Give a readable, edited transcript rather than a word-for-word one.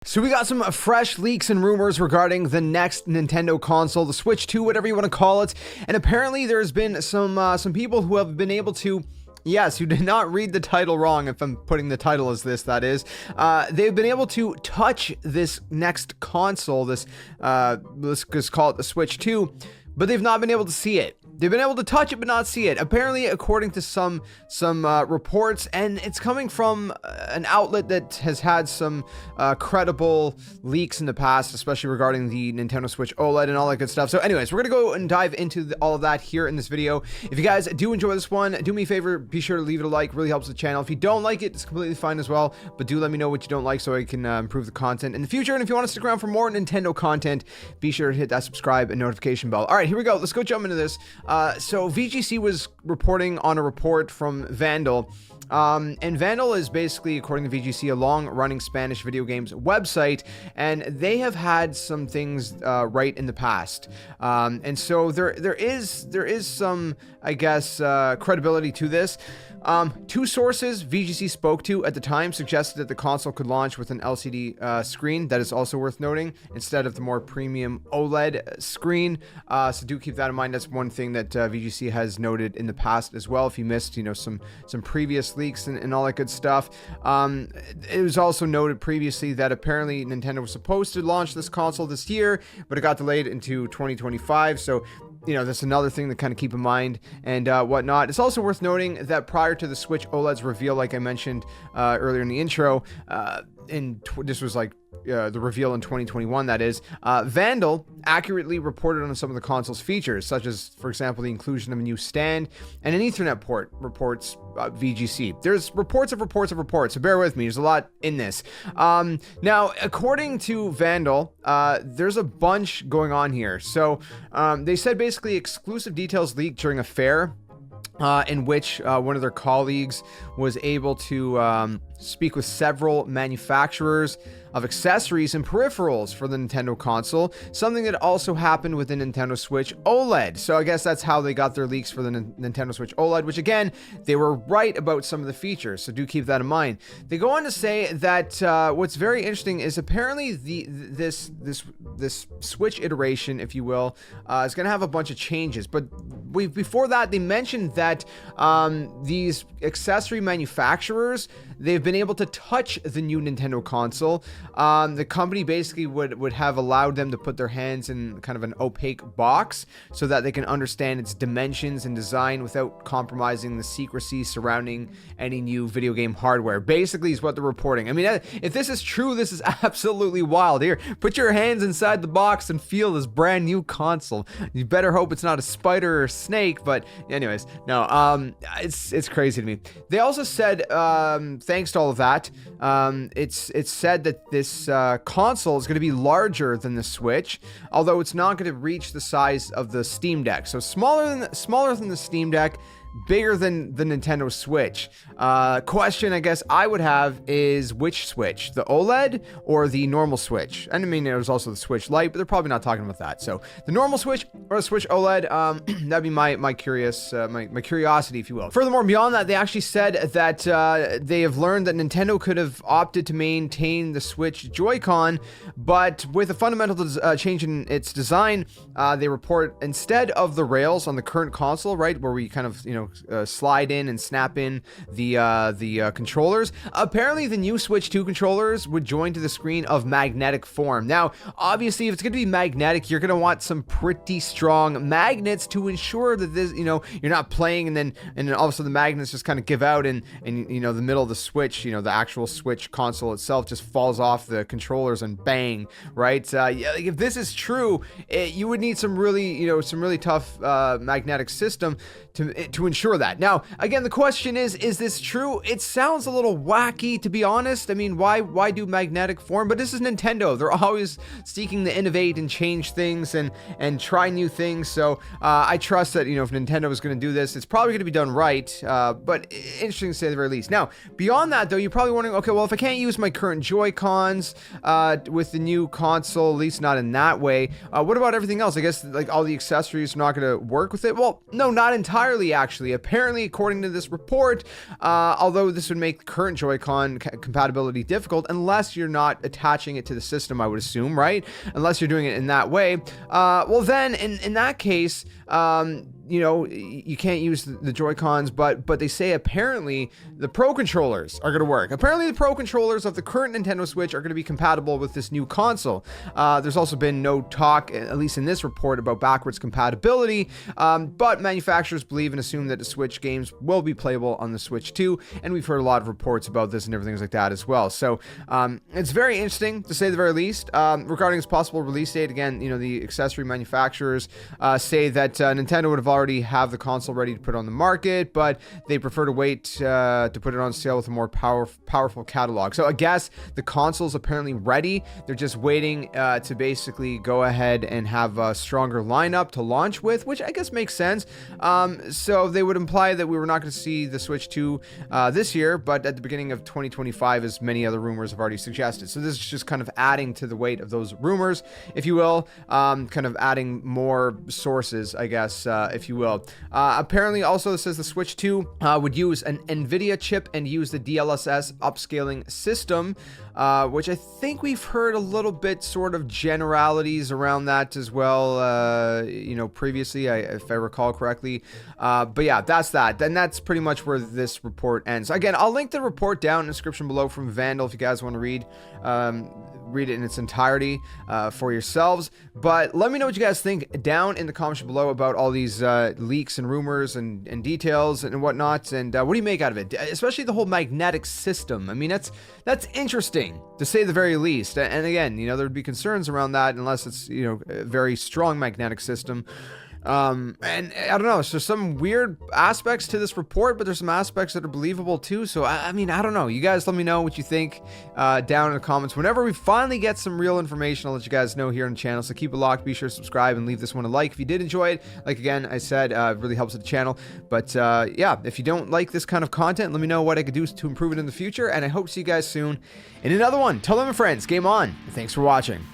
So we got some fresh leaks and rumors regarding the next Nintendo console, the Switch 2, whatever you want to call it. And apparently there's been some people who have been able to, yes, you did not read the title wrong, if I'm putting the title as this, that is. They've been able to touch this next console, let's just call it the Switch 2, but they've not been able to see it. They've been able to touch it, but not see it. Apparently, according to some reports, and it's coming from an outlet that has had some credible leaks in the past, especially regarding the Nintendo Switch OLED and all that good stuff. So anyways, we're going to go and dive into all of that here in this video. If you guys do enjoy this one, do me a favor, be sure to leave it a like. Really helps the channel. If you don't like it, it's completely fine as well, but do let me know what you don't like so I can improve the content in the future. And if you want to stick around for more Nintendo content, be sure to hit that subscribe and notification bell. All right, here we go. Let's go jump into this. So VGC was reporting on a report from Vandal. And Vandal is basically, according to VGC, a long-running Spanish video games website, and they have had some things right in the past. And so there is some, I guess, credibility to this. Two sources VGC spoke to at the time suggested that the console could launch with an LCD screen. That is also worth noting, instead of the more premium OLED screen. So do keep that in mind. That's one thing that VGC has noted in the past as well. If you missed, some previous leaks and all that good stuff. It was also noted previously that apparently Nintendo was supposed to launch this console this year, but it got delayed into 2025. So that's another thing to kind of keep in mind and whatnot. It's also worth noting that prior to the Switch OLED's reveal, like I mentioned earlier in the intro, this was like the reveal in 2021, that is, Vandal accurately reported on some of the console's features, such as, for example, the inclusion of a new stand and an Ethernet port, reports VGC. There's reports of reports, so bear with me. There's a lot in this. Now, according to Vandal, there's a bunch going on here. So they said basically exclusive details leaked during a fair in which one of their colleagues was able to speak with several manufacturers of accessories and peripherals for the Nintendo console, something that also happened with the Nintendo Switch OLED. So I guess that's how they got their leaks for the Nintendo Switch OLED, which again, they were right about some of the features, so do keep that in mind. They go on to say that what's very interesting is apparently this Switch iteration, if you will, is going to have a bunch of changes, but before that, they mentioned that these accessory manufacturers, they've been able to touch the new Nintendo console. The company basically would have allowed them to put their hands in kind of an opaque box so that they can understand its dimensions and design without compromising the secrecy surrounding any new video game hardware. Basically is what they're reporting. I mean, if this is true, this is absolutely wild. Here, put your hands inside the box and feel this brand new console. You better hope it's not a spider or snake, but anyways, no, it's crazy to me. They also said, thanks to all of that, it's said that this console is going to be larger than the Switch, although it's not going to reach the size of the Steam Deck. So smaller than the Steam Deck, bigger than the Nintendo Switch. Question I guess I would have is, which Switch? The OLED or the normal Switch? And I mean, there was also the Switch Lite, but they're probably not talking about that. So the normal Switch or the Switch OLED, that'd be my curiosity, if you will. Furthermore, beyond that, they actually said that they have learned that Nintendo could have opted to maintain the Switch Joy-Con, but with a fundamental change in its design, they report instead of the rails on the current console, right, where we kind of, slide in and snap in the controllers. Apparently, the new Switch 2 controllers would join to the screen of magnetic form. Now, obviously, if it's going to be magnetic, you're going to want some pretty strong magnets to ensure that this, you're not playing and then all of a sudden the magnets just kind of give out and the middle of the Switch, the actual Switch console itself just falls off the controllers and bang, right? If this is true, you would need some really tough magnetic system to ensure that. Now, again, the question is this true? It sounds a little wacky, to be honest. I mean, why do magnetic form? But this is Nintendo. They're always seeking to innovate and change things and try new things. So I trust that, if Nintendo is going to do this, it's probably going to be done right. But interesting to say at the very least. Now, beyond that, though, you're probably wondering, okay, well, if I can't use my current Joy-Cons with the new console, at least not in that way, what about everything else? I guess like all the accessories are not going to work with it. Well, no, not entirely, actually. actually. Apparently, according to this report, although this would make current Joy-Con compatibility difficult unless you're not attaching it to the system, I would assume, right? Unless you're doing it in that way. Well, then in that case, you know, you can't use the Joy-Cons, but they say apparently the Pro controllers are going to work. Apparently the Pro controllers of the current Nintendo Switch are going to be compatible with this new console. There's also been no talk, at least in this report, about backwards compatibility, but manufacturers believe and assume that the Switch games will be playable on the Switch 2, and we've heard a lot of reports about this and everything like that as well. So it's very interesting, to say the very least. Regarding its possible release date, again, you know, the accessory manufacturers say that Nintendo would have already have the console ready to put on the market, but they prefer to wait to put it on sale with a more powerful catalog. So I guess the console's apparently ready. They're just waiting to basically go ahead and have a stronger lineup to launch with, which I guess makes sense. So they would imply that we were not going to see the Switch 2 this year, but at the beginning of 2025, as many other rumors have already suggested. So this is just kind of adding to the weight of those rumors, if you will, kind of adding more sources, I guess, if you will. Apparently, also, it says the Switch 2 would use an NVIDIA chip and use the DLSS upscaling system, which I think we've heard a little bit sort of generalities around that as well, you know, previously, if I recall correctly. But yeah, that's that. Then that's pretty much where this report ends. Again, I'll link the report down in the description below from Vandal if you guys want to read it in its entirety for yourselves. But let me know what you guys think down in the comments below about all these leaks and rumors and details and whatnot. And what do you make out of it? Especially the whole magnetic system. I mean, that's interesting, to say the very least. And again, you know, there would be concerns around that unless it's, you know, a very strong magnetic system. And I don't know, so there's some weird aspects to this report, but there's some aspects that are believable too. So I mean, I don't know, you guys let me know what you think down in the comments. Whenever we finally get some real information, I'll let you guys know here on the channel. So keep it locked, be sure to subscribe and leave this one a like if you did enjoy it. Like again, I said, it really helps with the channel. But yeah, if you don't like this kind of content, let me know what I could do to improve it in the future, and I hope to see you guys soon in another one. Tell them and friends, game on, and thanks for watching.